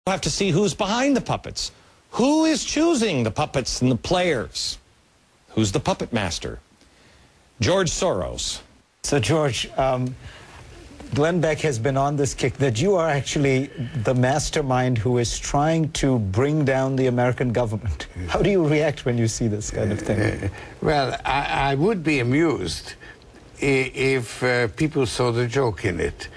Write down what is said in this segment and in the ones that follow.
have to see who's behind the puppets. Who is choosing the puppets and the players? Who's the puppet master? George Soros. So, George, Glenn Beck has been on this kick that you are actually the mastermind who is trying to bring down the American government. How do you react when you see this kind of thing? Well, I would be amused if people saw the joke in it,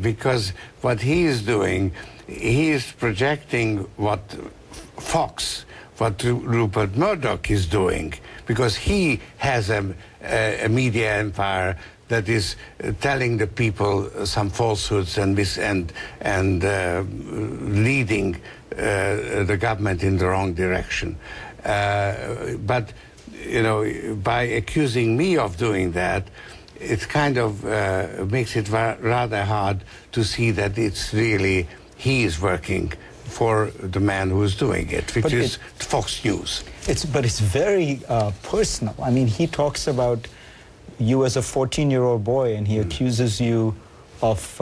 because what he is doing, he is projecting what Fox, what Rupert Murdoch is doing, because he has a media empire that is telling the people some falsehoods and leading the government in the wrong direction. But, you know, by accusing me of doing that, it kind of makes it rather hard to see that it's really he is working for the man who's doing it, which is Fox News. But it's very personal. I mean, he talks about you as a 14-year-old boy, and he accuses you of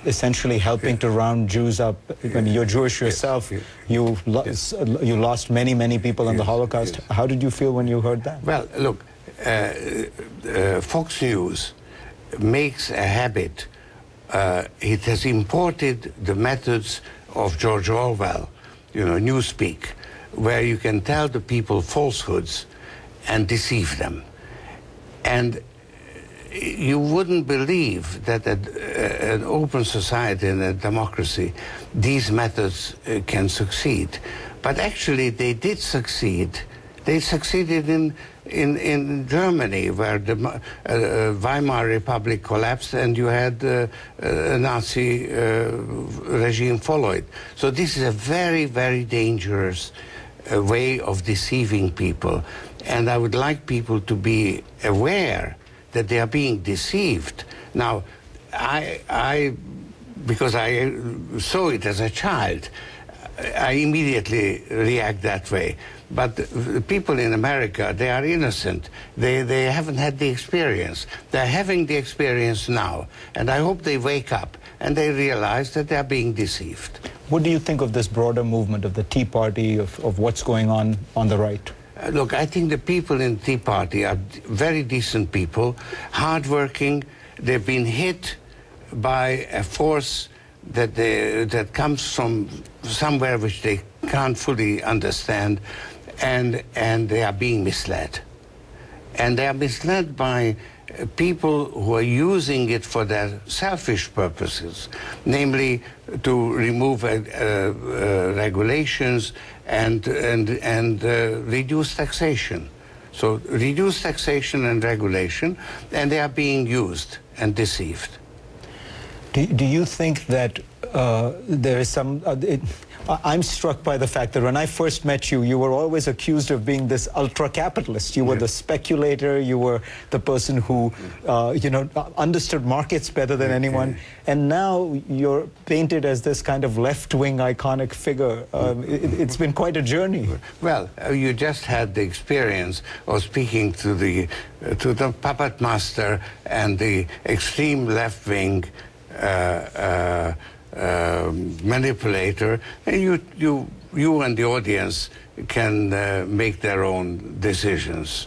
essentially helping to round Jews up. I mean, you're Jewish yourself. You lost many, many people in the Holocaust. How did you feel when you heard that? Well, look, Fox News makes a habit. It has imported the methods of George Orwell, you know, Newspeak, where you can tell the people falsehoods and deceive them. And you wouldn't believe that an open society and a democracy, these methods can succeed. But actually, they did succeed. They succeeded in Germany, where the Weimar Republic collapsed and you had a Nazi regime follow it. So this is a very, very dangerous way of deceiving people. And I would like people to be aware that they are being deceived. Now, because I saw it as a child, I immediately react that way. But the people in America, they are innocent. They haven't had the experience. They're having the experience now. And I hope they wake up and they realize that they're being deceived. What do you think of this broader movement of the Tea Party, of what's going on the right? Look, I think the people in the Tea Party are very decent people, hardworking. They've been hit by a force that comes from somewhere which they can't fully understand, and they are being misled. And they are misled by people who are using it for their selfish purposes, namely to remove regulations and reduce taxation. So reduce taxation and regulation, and they are being used and deceived. Do you think that there is some... I'm struck by the fact that when I first met you, you were always accused of being this ultra-capitalist. You were the speculator, you were the person who, you know, understood markets better than anyone. And now you're painted as this kind of left-wing iconic figure. It's been quite a journey. Well, you just had the experience of speaking to the puppet master and the extreme left-wing manipulator, and you and the audience can make their own decisions.